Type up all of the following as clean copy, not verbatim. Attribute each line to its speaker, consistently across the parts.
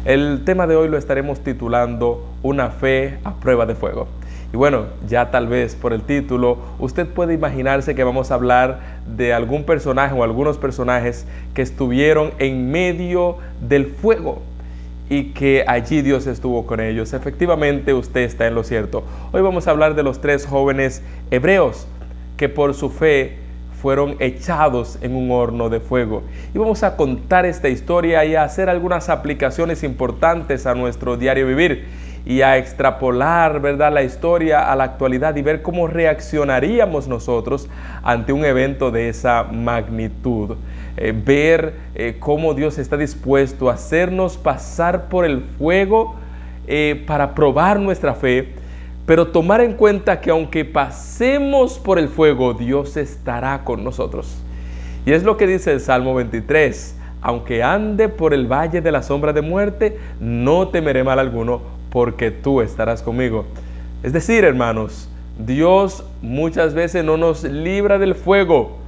Speaker 1: El tema de hoy lo estaremos titulando Una fe a prueba de fuego. Y bueno, ya tal vez por el título usted puede imaginarse que vamos a hablar de algún personaje o algunos personajes que estuvieron en medio del fuego y que allí Dios estuvo con ellos. Efectivamente, usted está en lo cierto. Hoy vamos a hablar de los 3 jóvenes hebreos que por su fe fueron echados en un horno de fuego. Y vamos a contar esta historia y a hacer algunas aplicaciones importantes a nuestro diario vivir y a extrapolar, ¿verdad?, la historia a la actualidad y ver cómo reaccionaríamos nosotros ante un evento de esa magnitud. Ver cómo Dios está dispuesto a hacernos pasar por el fuego para probar nuestra fe, pero tomar en cuenta que aunque pasemos por el fuego, Dios estará con nosotros. Y es lo que dice el Salmo 23, aunque ande por el valle de la sombra de muerte, no temeré mal alguno, porque tú estarás conmigo. Es decir, hermanos, Dios muchas veces no nos libra del fuego,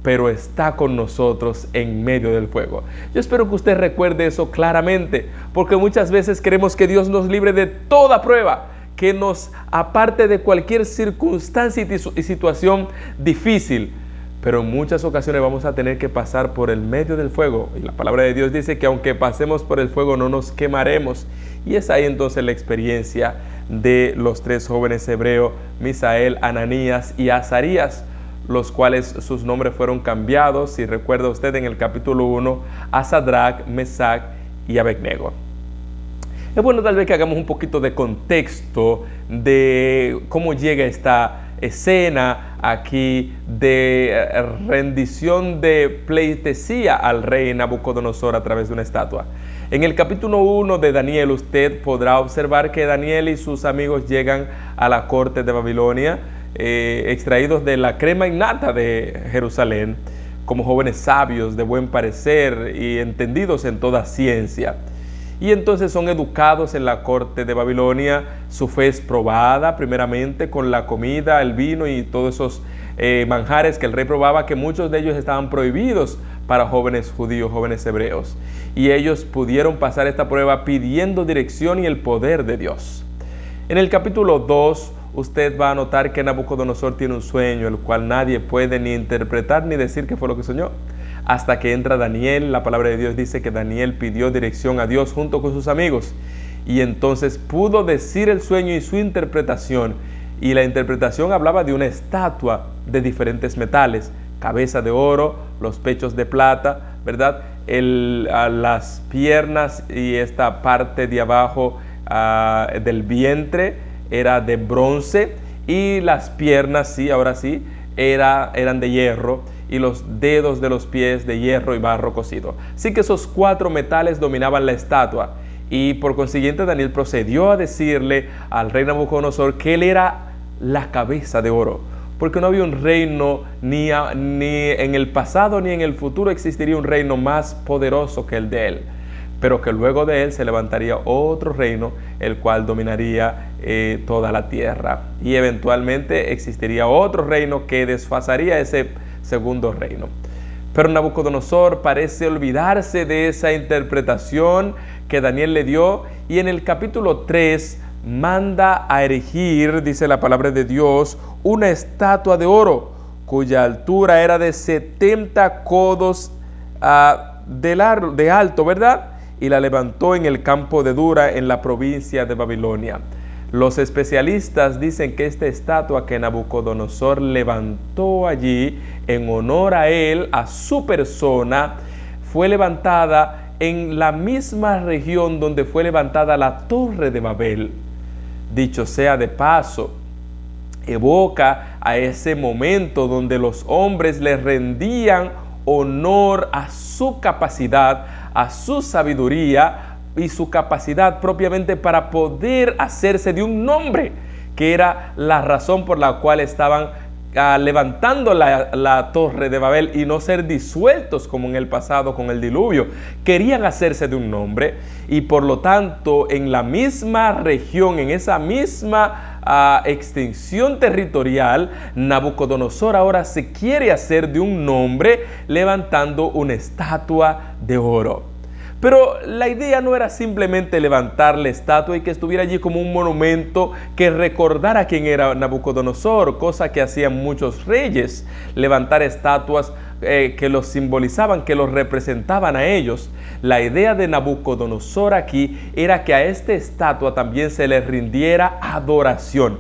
Speaker 1: pero está con nosotros en medio del fuego. Yo espero que usted recuerde eso claramente, porque muchas veces queremos que Dios nos libre de toda prueba, que nos aparte de cualquier circunstancia y situación difícil, pero en muchas ocasiones vamos a tener que pasar por el medio del fuego. Y la palabra de Dios dice que aunque pasemos por el fuego no nos quemaremos. Y es ahí entonces la experiencia de los 3 jóvenes hebreos, Misael, Ananías y Azarías, los cuales sus nombres fueron cambiados, si recuerda usted, en el capítulo 1, a Sadrach, Mesach y Abednego. Es bueno tal vez que hagamos un poquito de contexto de cómo llega esta escena aquí de rendición de pleitesía al rey Nabucodonosor a través de una estatua. En el capítulo 1 de Daniel usted podrá observar que Daniel y sus amigos llegan a la corte de Babilonia, extraídos de la crema innata de Jerusalén, como jóvenes sabios de buen parecer y entendidos en toda ciencia. Y entonces son educados en la corte de Babilonia. Su fe es probada primeramente con la comida, el vino y todos esos manjares que el rey probaba, que muchos de ellos estaban prohibidos para jóvenes judíos, jóvenes hebreos. Y ellos pudieron pasar esta prueba pidiendo dirección y el poder de Dios. En el capítulo 2 usted va a notar que Nabucodonosor tiene un sueño, el cual nadie puede ni interpretar ni decir qué fue lo que soñó. Hasta que entra Daniel, la palabra de Dios dice que Daniel pidió dirección a Dios junto con sus amigos. Y entonces pudo decir el sueño y su interpretación. Y la interpretación hablaba de una estatua de diferentes metales, cabeza de oro, los pechos de plata, ¿verdad? Las piernas y esta parte de abajo del vientre era de bronce, y las piernas, sí, ahora sí, eran de hierro, y los dedos de los pies de hierro y barro cocido. Así que esos 4 metales dominaban la estatua, y por consiguiente Daniel procedió a decirle al rey Nabucodonosor que él era la cabeza de oro, porque no había un reino, ni en el pasado ni en el futuro existiría un reino más poderoso que el de él, pero que luego de él se levantaría otro reino, el cual dominaría toda la tierra, y eventualmente existiría otro reino que desfasaría ese segundo reino. Pero Nabucodonosor parece olvidarse de esa interpretación que Daniel le dio, y en el capítulo 3 manda a erigir, dice la palabra de Dios, una estatua de oro cuya altura era de 70 codos de alto, ¿verdad? Y la levantó en el campo de Dura, en la provincia de Babilonia. Los especialistas dicen que esta estatua que Nabucodonosor levantó allí en honor a él, a su persona, fue levantada en la misma región donde fue levantada la Torre de Babel. Dicho sea de paso, evoca a ese momento donde los hombres le rendían honor a su capacidad, a su sabiduría y su capacidad propiamente para poder hacerse de un nombre, que era la razón por la cual estaban levantando la Torre de Babel, y no ser disueltos como en el pasado con el diluvio. Querían hacerse de un nombre, y por lo tanto en la misma región, en esa misma extensión territorial, Nabucodonosor ahora se quiere hacer de un nombre levantando una estatua de oro. Pero la idea no era simplemente levantar la estatua y que estuviera allí como un monumento que recordara quién era Nabucodonosor, cosa que hacían muchos reyes, levantar estatuas que los simbolizaban, que los representaban a ellos. La idea de Nabucodonosor aquí era que a esta estatua también se le rindiera adoración.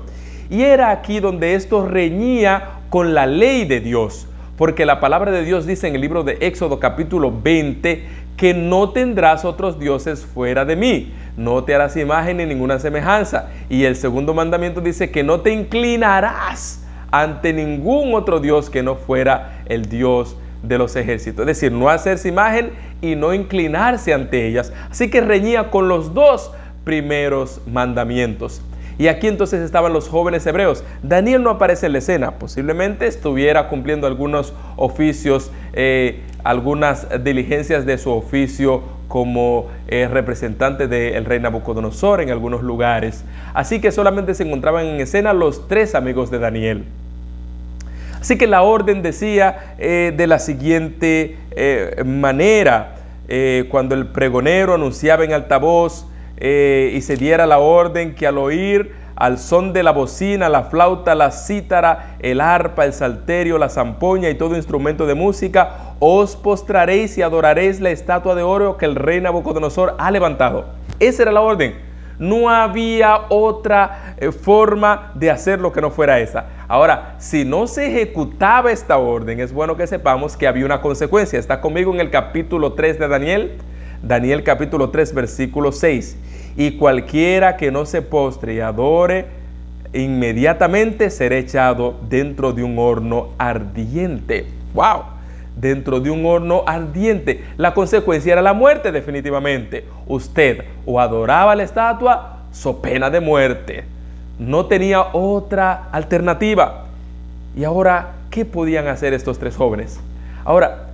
Speaker 1: Y era aquí donde esto reñía con la ley de Dios, porque la palabra de Dios dice en el libro de Éxodo capítulo 20 que no tendrás otros dioses fuera de mí, no te harás imagen ni ninguna semejanza. Y el segundo mandamiento dice que no te inclinarás ante ningún otro Dios que no fuera el Dios de los ejércitos. Es decir, no hacerse imagen y no inclinarse ante ellas. Así que reñía con los dos primeros mandamientos. Y aquí entonces estaban los jóvenes hebreos. Daniel no aparece en la escena, posiblemente estuviera cumpliendo algunos oficios, algunas diligencias de su oficio como representante del rey Nabucodonosor en algunos lugares. Así que solamente se encontraban en escena los tres amigos de Daniel. Así que la orden decía de la siguiente manera, cuando el pregonero anunciaba en altavoz y se diera la orden que al oír al son de la bocina, la flauta, la cítara, el arpa, el salterio, la zampoña y todo instrumento de música, os postraréis y adoraréis la estatua de oro que el rey Nabucodonosor ha levantado. Esa era la orden. No había otra forma de hacer lo que no fuera esa. Ahora, si no se ejecutaba esta orden, es bueno que sepamos que había una consecuencia. Está conmigo en el capítulo 3 de Daniel. Daniel capítulo 3 versículo 6. Y cualquiera que no se postre y adore, inmediatamente será echado dentro de un horno ardiente. ¡Wow! Dentro de un horno ardiente. La consecuencia era la muerte, definitivamente. Usted o adoraba la estatua, so pena de muerte. No tenía otra alternativa. Y ahora, ¿qué podían hacer estos tres jóvenes? Ahora,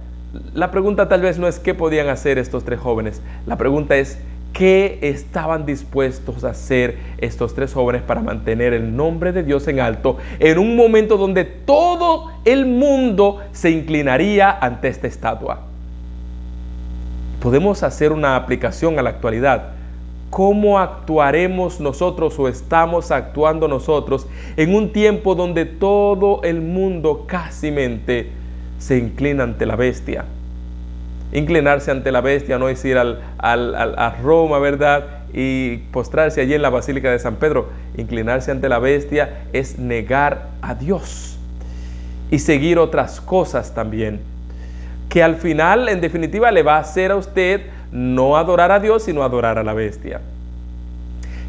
Speaker 1: la pregunta tal vez no es qué podían hacer estos tres jóvenes. La pregunta es, ¿qué estaban dispuestos a hacer estos tres jóvenes para mantener el nombre de Dios en alto en un momento donde todo el mundo se inclinaría ante esta estatua? Podemos hacer una aplicación a la actualidad. ¿Cómo actuaremos nosotros o estamos actuando nosotros en un tiempo donde todo el mundo cásimente se inclina ante la bestia? Inclinarse ante la bestia no es ir a Roma, ¿verdad? Y postrarse allí en la Basílica de San Pedro. Inclinarse ante la bestia es negar a Dios y seguir otras cosas también, que al final, en definitiva, le va a hacer a usted no adorar a Dios, sino adorar a la bestia.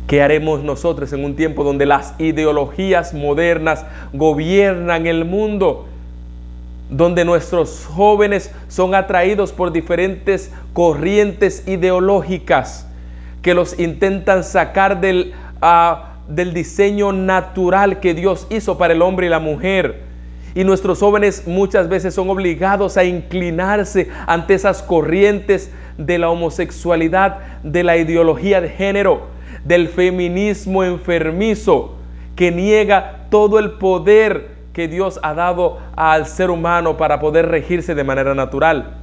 Speaker 1: ¿Qué haremos nosotros en un tiempo donde las ideologías modernas gobiernan el mundo? Donde nuestros jóvenes son atraídos por diferentes corrientes ideológicas que los intentan sacar del diseño natural que Dios hizo para el hombre y la mujer. Y nuestros jóvenes muchas veces son obligados a inclinarse ante esas corrientes de la homosexualidad, de la ideología de género, del feminismo enfermizo, que niega todo el poder que Dios ha dado al ser humano para poder regirse de manera natural.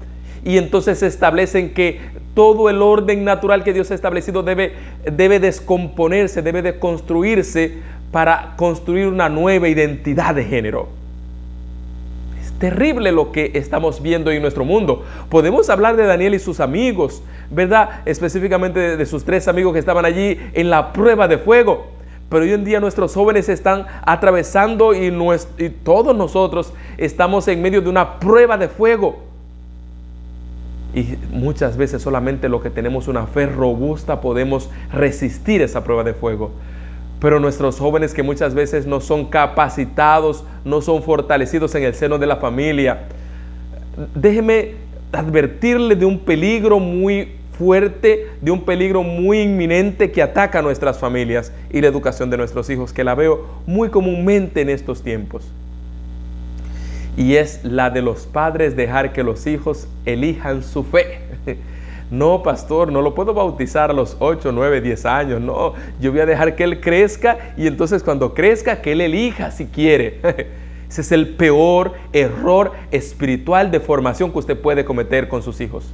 Speaker 1: Y entonces establecen que todo el orden natural que Dios ha establecido debe descomponerse, debe deconstruirse para construir una nueva identidad de género. Es terrible lo que estamos viendo en nuestro mundo. Podemos hablar de Daniel y sus amigos, ¿verdad? Específicamente de sus tres amigos que estaban allí en la prueba de fuego. Pero hoy en día nuestros jóvenes están atravesando y todos nosotros estamos en medio de una prueba de fuego. Y muchas veces solamente los que tenemos una fe robusta podemos resistir esa prueba de fuego. Pero nuestros jóvenes que muchas veces no son capacitados, no son fortalecidos en el seno de la familia, déjeme advertirle de un peligro muy fuerte, de un peligro muy inminente que ataca a nuestras familias y la educación de nuestros hijos, que la veo muy comúnmente en estos tiempos. Y es la de los padres dejar que los hijos elijan su fe. No, pastor, no lo puedo bautizar a los 8, 9, 10 años. No, yo voy a dejar que él crezca y entonces cuando crezca que él elija si quiere. Ese es el peor error espiritual de formación que usted puede cometer con sus hijos.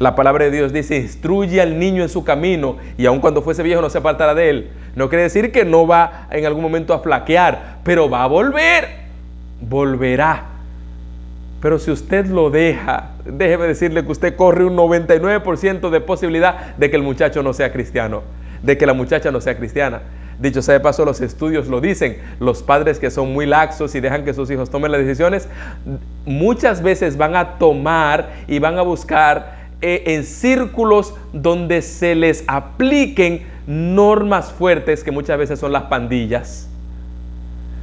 Speaker 1: La palabra de Dios dice, instruye al niño en su camino y aun cuando fuese viejo no se apartará de él. No quiere decir que no va en algún momento a flaquear, pero va a volver, volverá. Pero si usted lo deja, déjeme decirle que usted corre un 99% de posibilidad de que el muchacho no sea cristiano, de que la muchacha no sea cristiana. Dicho sea de paso, los estudios lo dicen. Los padres que son muy laxos y dejan que sus hijos tomen las decisiones, muchas veces van a tomar y van a buscar en círculos donde se les apliquen normas fuertes, que muchas veces son las pandillas.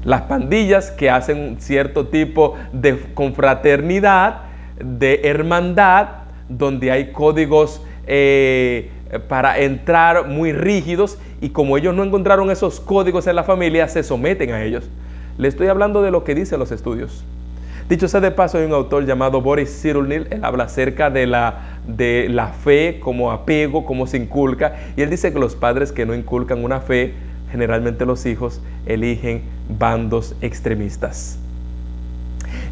Speaker 1: Las pandillas que hacen cierto tipo de confraternidad, de hermandad, donde hay códigos para entrar muy rígidos, y como ellos no encontraron esos códigos en la familia, se someten a ellos. Le estoy hablando de lo que dicen los estudios. Dicho sea de paso, hay un autor llamado Boris Cyrulnik. Él habla acerca de la fe como apego, cómo se inculca, y él dice que los padres que no inculcan una fe, generalmente los hijos eligen bandos extremistas.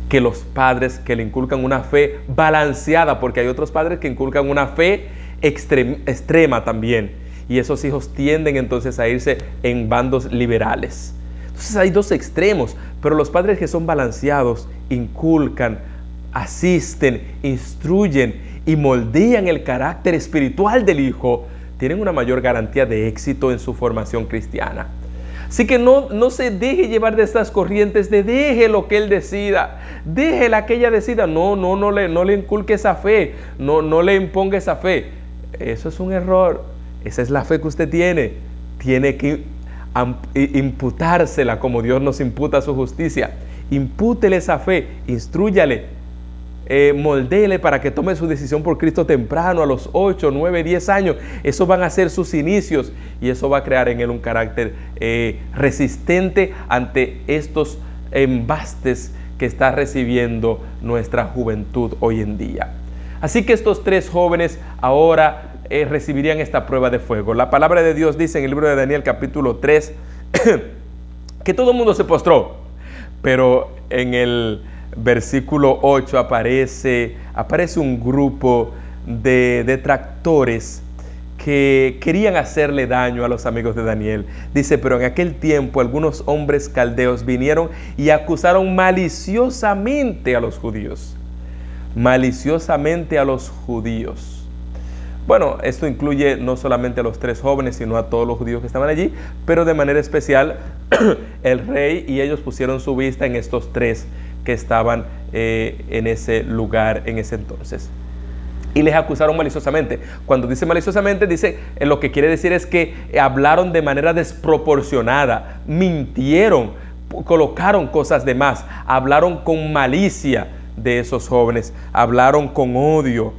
Speaker 1: Que los padres que le inculcan una fe balanceada, porque hay otros padres que inculcan una fe extrema también, y esos hijos tienden entonces a irse en bandos liberales. Entonces hay dos extremos, pero los padres que son balanceados inculcan, asisten, instruyen y moldean el carácter espiritual del hijo, tienen una mayor garantía de éxito en su formación cristiana. Así que no se deje llevar de estas corrientes de deje lo que él decida, déjela que ella decida. No le inculque esa fe, no le imponga esa fe. Eso es un error. Esa es la fe que usted tiene. Tiene que imputársela como Dios nos imputa su justicia. Impútele esa fe, instrúyale, moldele para que tome su decisión por Cristo temprano, a los 8, 9, 10 años. Eso van a ser sus inicios y eso va a crear en él un carácter resistente ante estos embastes que está recibiendo nuestra juventud hoy en día. Así que estos tres jóvenes ahora recibirían esta prueba de fuego. La palabra de Dios dice en el libro de Daniel capítulo 3 que todo el mundo se postró, pero en el versículo 8 aparece un grupo de detractores que querían hacerle daño a los amigos de Daniel. Dice, pero en aquel tiempo algunos hombres caldeos vinieron y acusaron maliciosamente a los judíos. Maliciosamente a los judíos. Bueno, esto incluye no solamente a los tres jóvenes, sino a todos los judíos que estaban allí, pero de manera especial el rey y ellos pusieron su vista en estos tres que estaban en ese lugar en ese entonces. Y les acusaron maliciosamente. Cuando dice maliciosamente, dice, lo que quiere decir es que hablaron de manera desproporcionada, mintieron, colocaron cosas de más, hablaron con malicia de esos jóvenes, hablaron con odio,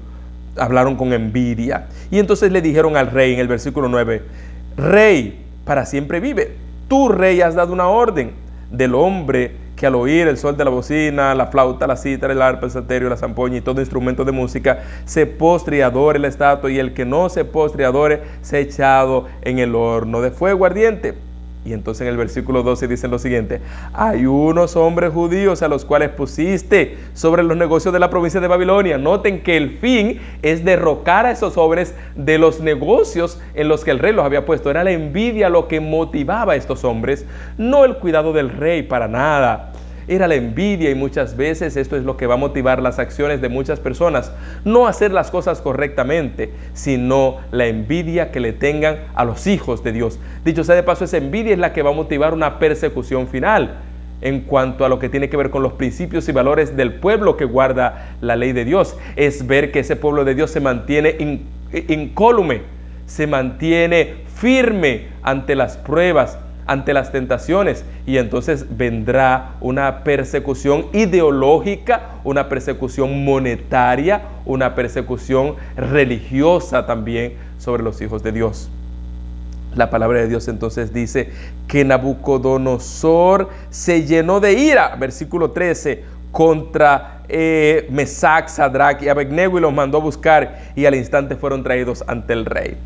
Speaker 1: hablaron con envidia. Y entonces le dijeron al rey en el versículo 9, Rey, para siempre vive. Tú, rey, has dado una orden del hombre que al oír el sol de la bocina, la flauta, la cítara, el arpa, el salterio, la zampoña y todo instrumento de música, se postre y adore la estatua, y el que no se postre y adore, sea echado en el horno de fuego ardiente. Y entonces en el versículo 12 dicen lo siguiente, hay unos hombres judíos a los cuales pusiste sobre los negocios de la provincia de Babilonia. Noten que el fin es derrocar a esos jóvenes de los negocios en los que el rey los había puesto. Era la envidia lo que motivaba a estos hombres, no el cuidado del rey para nada. Era la envidia, y muchas veces esto es lo que va a motivar las acciones de muchas personas. No hacer las cosas correctamente, sino la envidia que le tengan a los hijos de Dios. Dicho sea de paso, esa envidia es la que va a motivar una persecución final en cuanto a lo que tiene que ver con los principios y valores del pueblo que guarda la ley de Dios. Es ver que ese pueblo de Dios se mantiene incólume, se mantiene firme ante las pruebas, ante las tentaciones, y entonces vendrá una persecución ideológica, una persecución monetaria, una persecución religiosa también sobre los hijos de Dios. La palabra de Dios entonces dice que Nabucodonosor se llenó de ira, versículo 13, contra Mesac, Sadrach y Abednego, y los mandó a buscar, y al instante fueron traídos ante el rey.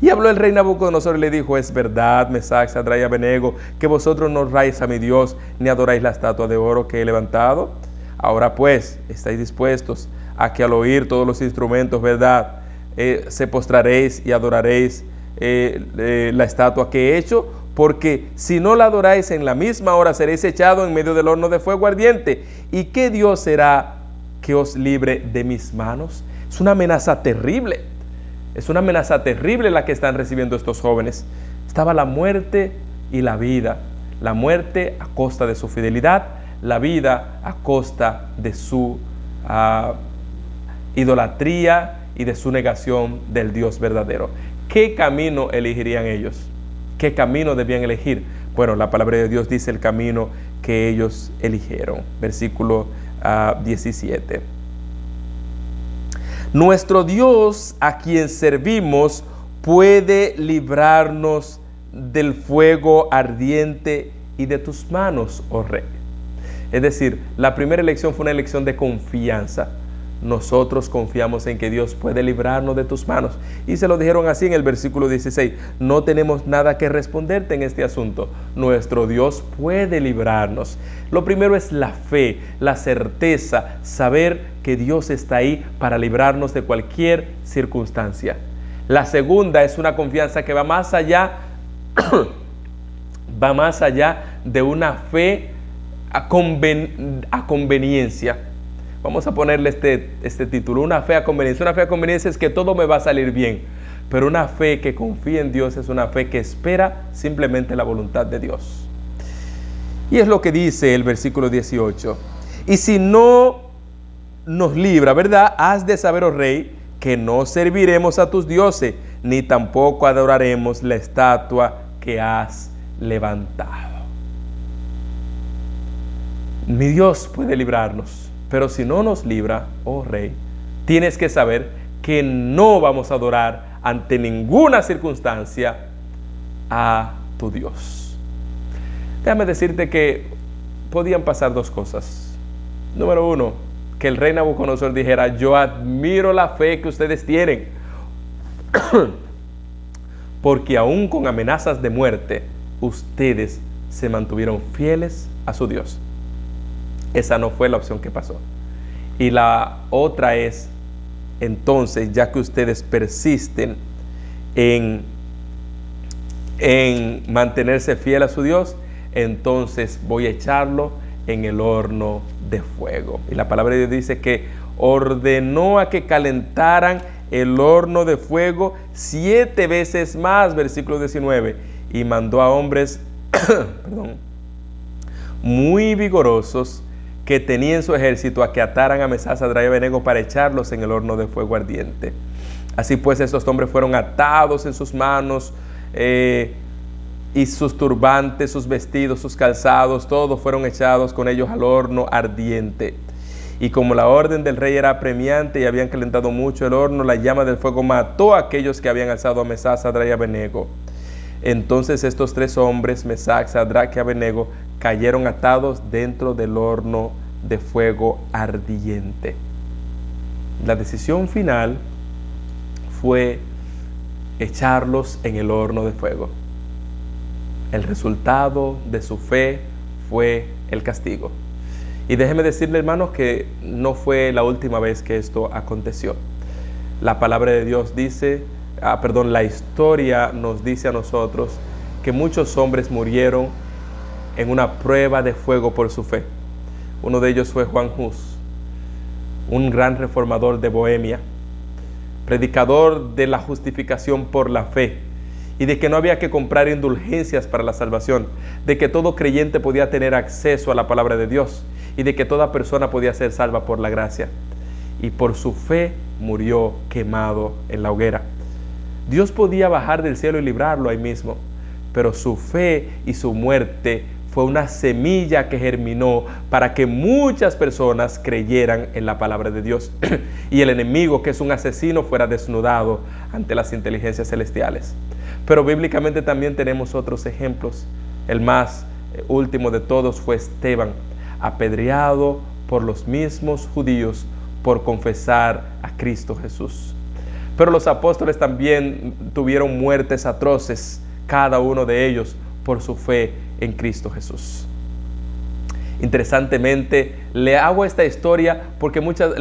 Speaker 1: Y habló el rey Nabucodonosor y le dijo, es verdad, Mesac, Sadrach y Abednego, que vosotros no honráis a mi Dios, ni adoráis la estatua de oro que he levantado. Ahora pues, estáis dispuestos a que al oír todos los instrumentos, ¿verdad?, se postraréis y adoraréis la estatua que he hecho, porque si no la adoráis en la misma hora seréis echados en medio del horno de fuego ardiente. ¿Y qué Dios será que os libre de mis manos? Es una amenaza terrible. Es una amenaza terrible la que están recibiendo estos jóvenes. Estaba la muerte y la vida. La muerte a costa de su fidelidad, la vida a costa de su idolatría y de su negación del Dios verdadero. ¿Qué camino elegirían ellos? ¿Qué camino debían elegir? Bueno, la palabra de Dios dice el camino que ellos eligieron. Versículo 17. Nuestro Dios, a quien servimos, puede librarnos del fuego ardiente y de tus manos, oh Rey. Es decir, la primera elección fue una elección de confianza. Nosotros confiamos en que Dios puede librarnos de tus manos. Y se lo dijeron así en el versículo 16. No tenemos nada que responderte en este asunto. Nuestro Dios puede librarnos. Lo primero es la fe, la certeza, saber que Dios está ahí para librarnos de cualquier circunstancia. La segunda es una confianza que va más allá, de una fe a conveniencia. Vamos a ponerle este título, una fe a conveniencia. Una fe a conveniencia es que todo me va a salir bien, pero una fe que confía en Dios es una fe que espera simplemente la voluntad de Dios. Y es lo que dice el versículo 18. Y si no nos libra, ¿verdad? Has de saber, oh Rey, que no serviremos a tus dioses, ni tampoco adoraremos la estatua que has levantado. Mi Dios puede librarnos. Pero si no nos libra, oh Rey, tienes que saber que no vamos a adorar ante ninguna circunstancia a tu Dios. Déjame decirte que podían pasar dos cosas. Número uno, que el rey Nabucodonosor dijera: yo admiro la fe que ustedes tienen, porque aún con amenazas de muerte, ustedes se mantuvieron fieles a su Dios. Esa no fue la opción que pasó. Y la otra es, entonces, ya que ustedes persisten en mantenerse fiel a su Dios, entonces voy a echarlo en el horno de fuego. Y la palabra de Dios dice que ordenó a que calentaran el horno de fuego 7 veces más, versículo 19, y mandó a hombres muy vigorosos que tenía en su ejército a que ataran a Mesach, Sadrach y Abed-nego para echarlos en el horno de fuego ardiente. Así pues, estos hombres fueron atados en sus manos, y sus turbantes, sus vestidos, sus calzados, todos fueron echados con ellos al horno ardiente. Y como la orden del rey era apremiante y habían calentado mucho el horno, la llama del fuego mató a aquellos que habían alzado a Mesach, Sadrach y Abed-nego. Entonces estos 3 hombres, Mesach, Sadrach y Abed-nego, cayeron atados dentro del horno de fuego ardiente. La decisión final fue echarlos en el horno de fuego. El resultado de su fe fue el castigo. Y déjeme decirle, hermanos, que no fue la última vez que esto aconteció. La palabra de Dios dice, la historia nos dice a nosotros que muchos hombres murieron en una prueba de fuego por su fe. Uno de ellos fue Juan Hus, un gran reformador de Bohemia, predicador de la justificación por la fe y de que no había que comprar indulgencias para la salvación, de que todo creyente podía tener acceso a la palabra de Dios y de que toda persona podía ser salva por la gracia. Y por su fe murió quemado en la hoguera. Dios podía bajar del cielo y librarlo ahí mismo, pero su fe y su muerte fue una semilla que germinó para que muchas personas creyeran en la palabra de Dios y el enemigo, que es un asesino, fuera desnudado ante las inteligencias celestiales. Pero bíblicamente también tenemos otros ejemplos. El más último de todos fue Esteban, apedreado por los mismos judíos por confesar a Cristo Jesús. Pero los apóstoles también tuvieron muertes atroces, cada uno de ellos por su fe en Cristo Jesús. Interesantemente, les hago esta historia porque muchas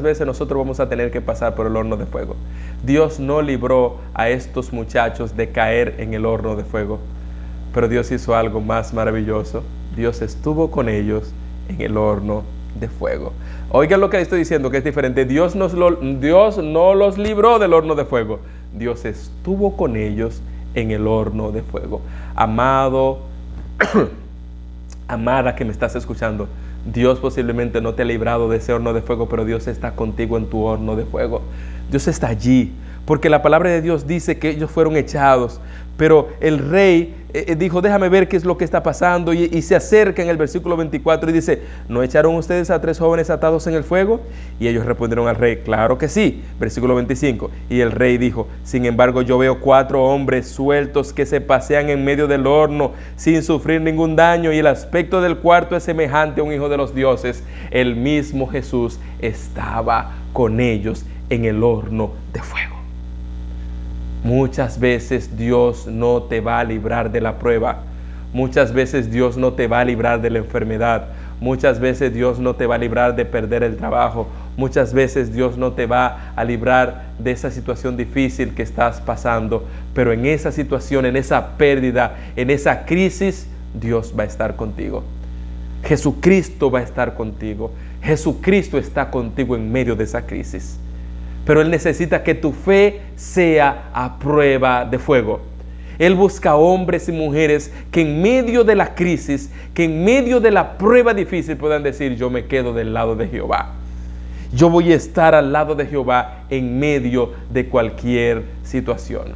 Speaker 1: veces nosotros vamos a tener que pasar por el horno de fuego. Dios no libró a estos muchachos de caer en el horno de fuego, pero Dios hizo algo más maravilloso. Dios estuvo con ellos en el horno de fuego. Oigan lo que estoy diciendo, que es diferente. Dios no los libró del horno de fuego. Dios estuvo con ellos en el horno de fuego. Amado, amada que me estás escuchando, Dios posiblemente no te ha librado de ese horno de fuego, pero Dios está contigo en tu horno de fuego. Dios está allí, porque la palabra de Dios dice que ellos fueron echados, pero el rey dijo, déjame ver qué es lo que está pasando, y se acerca en el versículo 24 y dice, ¿no echaron ustedes a 3 jóvenes atados en el fuego? Y ellos respondieron al rey, claro que sí. Versículo 25, y el rey dijo, sin embargo yo veo 4 hombres sueltos que se pasean en medio del horno sin sufrir ningún daño, y el aspecto del cuarto es semejante a un hijo de los dioses. El mismo Jesús estaba con ellos en el horno de fuego. Muchas veces Dios no te va a librar de la prueba. Muchas veces Dios no te va a librar de la enfermedad. Muchas veces Dios no te va a librar de perder el trabajo. Muchas veces Dios no te va a librar de esa situación difícil que estás pasando. Pero en esa situación, en esa pérdida, en esa crisis, Dios va a estar contigo. Jesucristo va a estar contigo. Jesucristo está contigo en medio de esa crisis. Pero Él necesita que tu fe sea a prueba de fuego. Él busca hombres y mujeres que en medio de la crisis, que en medio de la prueba difícil puedan decir, yo me quedo del lado de Jehová. Yo voy a estar al lado de Jehová en medio de cualquier situación.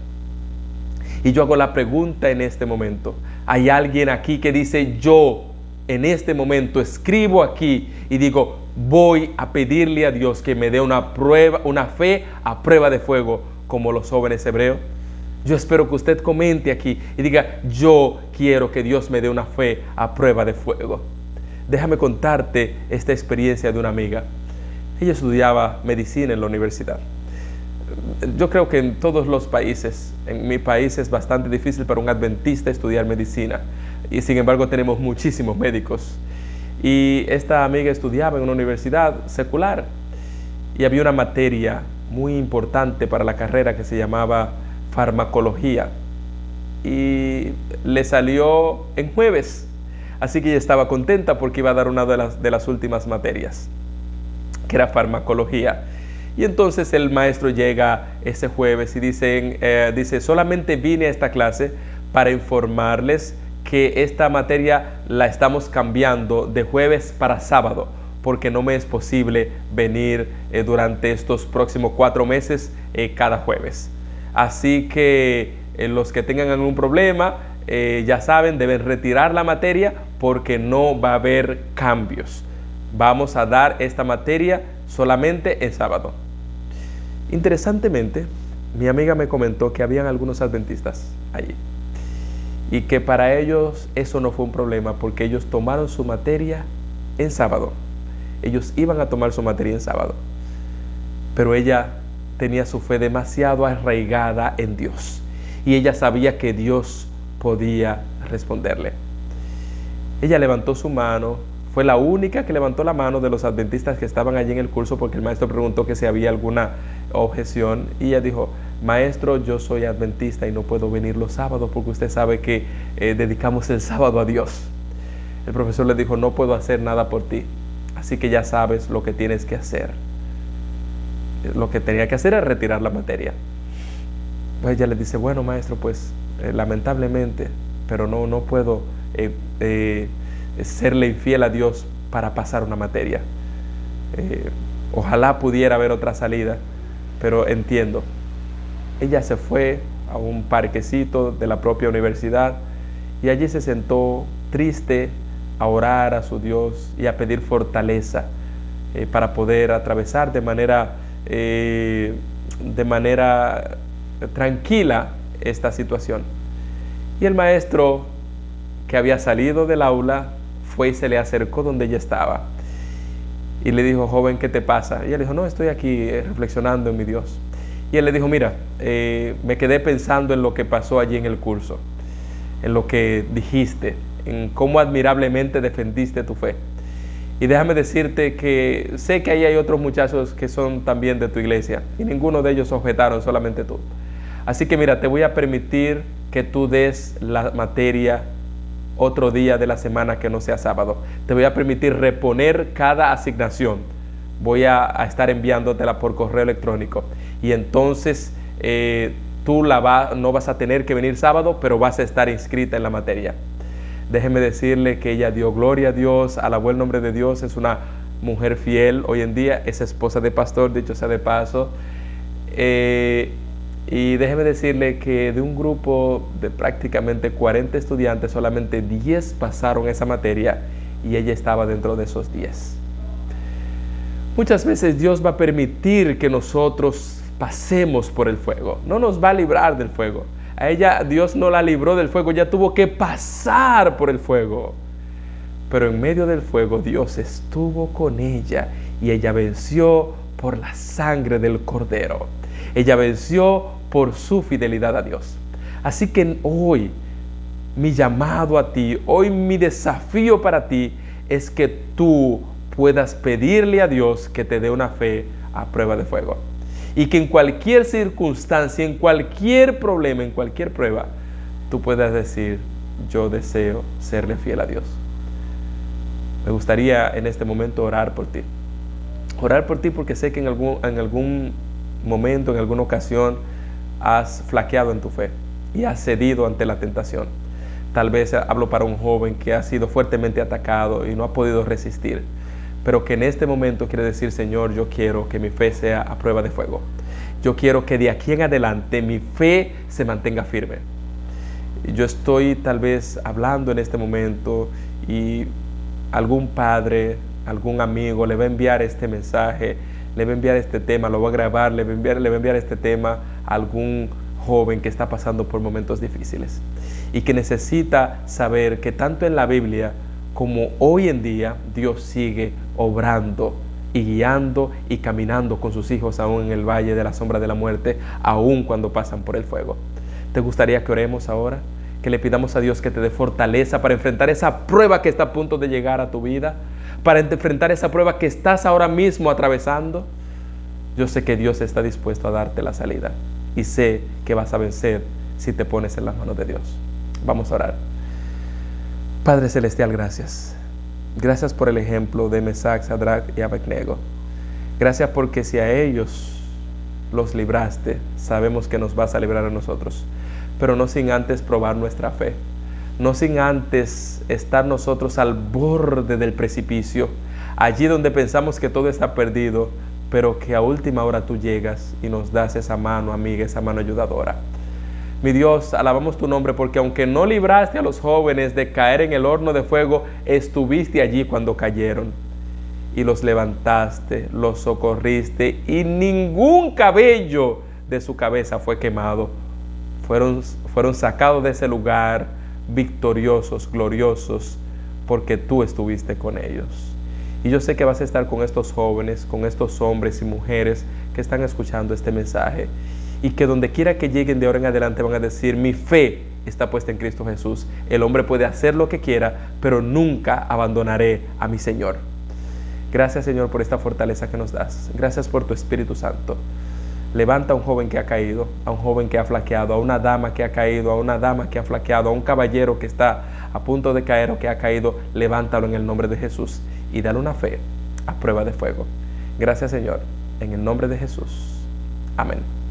Speaker 1: Y yo hago la pregunta en este momento. ¿Hay alguien aquí que dice, yo en este momento escribo aquí y digo, voy a pedirle a Dios que me dé una prueba, una fe a prueba de fuego, como los jóvenes hebreos? Yo espero que usted comente aquí y diga, yo quiero que Dios me dé una fe a prueba de fuego. Déjame contarte esta experiencia de una amiga. Ella estudiaba medicina en la universidad. Yo creo que en todos los países, en mi país es bastante difícil para un adventista estudiar medicina, y sin embargo tenemos muchísimos médicos. Y esta amiga estudiaba en una universidad secular y había una materia muy importante para la carrera que se llamaba farmacología, y le salió en jueves, así que ella estaba contenta porque iba a dar una de las últimas materias, que era farmacología. Y entonces el maestro llega ese jueves y dice, solamente vine a esta clase para informarles que esta materia la estamos cambiando de jueves para sábado, porque no me es posible venir durante estos próximos 4 meses cada jueves. Así que los que tengan algún problema, ya saben, deben retirar la materia porque no va a haber cambios. Vamos a dar esta materia solamente en sábado. Interesantemente, mi amiga me comentó que habían algunos adventistas allí y que para ellos eso no fue un problema porque ellos tomaron su materia en sábado. Ellos iban a tomar su materia en sábado, pero ella tenía su fe demasiado arraigada en Dios y ella sabía que Dios podía responderle. Ella levantó su mano, fue la única que levantó la mano de los adventistas que estaban allí en el curso, porque el maestro preguntó que si había alguna objeción, y ella dijo, maestro, yo soy adventista y no puedo venir los sábados porque usted sabe que dedicamos el sábado a Dios. El profesor le dijo, no puedo hacer nada por ti, así que ya sabes lo que tienes que hacer. Lo que tenía que hacer era retirar la materia. Pues ella le dice, bueno maestro, pues lamentablemente, pero no puedo serle infiel a Dios para pasar una materia. Ojalá pudiera haber otra salida, pero entiendo. Ella se fue a un parquecito de la propia universidad y allí se sentó triste a orar a su Dios y a pedir fortaleza para poder atravesar de manera tranquila esta situación. Y el maestro, que había salido del aula, fue y se le acercó donde ella estaba y le dijo, joven, ¿qué te pasa? Y ella le dijo, no, estoy aquí reflexionando en mi Dios. Y él le dijo, mira, me quedé pensando en lo que pasó allí en el curso, en lo que dijiste en cómo admirablemente defendiste tu fe. Y déjame decirte que sé que ahí hay otros muchachos que son también de tu iglesia y ninguno de ellos objetaron, solamente tú. Así que mira, te voy a permitir que tú des la materia otro día de la semana que no sea sábado. Te voy a permitir reponer cada asignación. Voy a estar enviándotela por correo electrónico. Y entonces tú no vas a tener que venir sábado, pero vas a estar inscrita en la materia. Déjeme decirle que ella dio gloria a Dios, alabó el nombre de Dios, es una mujer fiel hoy en día, es esposa de pastor, dicho sea de paso. Y déjeme decirle que de un grupo de prácticamente 40 estudiantes, solamente 10 pasaron esa materia y ella estaba dentro de esos 10. Muchas veces Dios va a permitir que nosotros pasemos por el fuego, no nos va a librar del fuego. A ella Dios no la libró del fuego, ella tuvo que pasar por el fuego. Pero en medio del fuego Dios estuvo con ella y ella venció por la sangre del Cordero. Ella venció por su fidelidad a Dios. Así que hoy mi llamado a ti, hoy mi desafío para ti es que tú puedas pedirle a Dios que te dé una fe a prueba de fuego. Y que en cualquier circunstancia, en cualquier problema, en cualquier prueba, tú puedas decir, yo deseo serle fiel a Dios. Me gustaría en este momento orar por ti. Orar por ti porque sé que en algún momento, en alguna ocasión, has flaqueado en tu fe y has cedido ante la tentación. Tal vez hablo para un joven que ha sido fuertemente atacado y no ha podido resistir, pero que en este momento quiere decir, Señor, yo quiero que mi fe sea a prueba de fuego. Yo quiero que de aquí en adelante mi fe se mantenga firme. Yo estoy tal vez hablando en este momento y algún padre, algún amigo le va a enviar este mensaje, le va a enviar este tema, lo va a grabar, le va a enviar este tema a algún joven que está pasando por momentos difíciles y que necesita saber que tanto en la Biblia como hoy en día Dios sigue obrando y guiando y caminando con sus hijos aún en el valle de la sombra de la muerte, aún cuando pasan por el fuego. ¿Te gustaría que oremos ahora? Que le pidamos a Dios que te dé fortaleza para enfrentar esa prueba que está a punto de llegar a tu vida, para enfrentar esa prueba que estás ahora mismo atravesando. Yo sé que Dios está dispuesto a darte la salida y sé que vas a vencer si te pones en las manos de Dios. Vamos a orar. Padre Celestial, gracias. Gracias por el ejemplo de Mesac, Sadrach y Abednego. Gracias porque si a ellos los libraste, sabemos que nos vas a librar a nosotros, pero no sin antes probar nuestra fe, no sin antes estar nosotros al borde del precipicio, allí donde pensamos que todo está perdido, pero que a última hora tú llegas y nos das esa mano amiga, esa mano ayudadora. Mi Dios, alabamos tu nombre porque aunque no libraste a los jóvenes de caer en el horno de fuego, estuviste allí cuando cayeron y los levantaste, los socorriste y ningún cabello de su cabeza fue quemado. Fueron sacados de ese lugar victoriosos, gloriosos, porque tú estuviste con ellos. Y yo sé que vas a estar con estos jóvenes, con estos hombres y mujeres que están escuchando este mensaje y que donde quiera que lleguen de ahora en adelante van a decir, mi fe está puesta en Cristo Jesús. El hombre puede hacer lo que quiera, pero nunca abandonaré a mi Señor. Gracias, Señor, por esta fortaleza que nos das. Gracias por tu Espíritu Santo. Levanta a un joven que ha caído, a un joven que ha flaqueado, a una dama que ha caído, a una dama que ha flaqueado, a un caballero que está a punto de caer o que ha caído. Levántalo en el nombre de Jesús y dale una fe a prueba de fuego. Gracias, Señor, en el nombre de Jesús. Amén.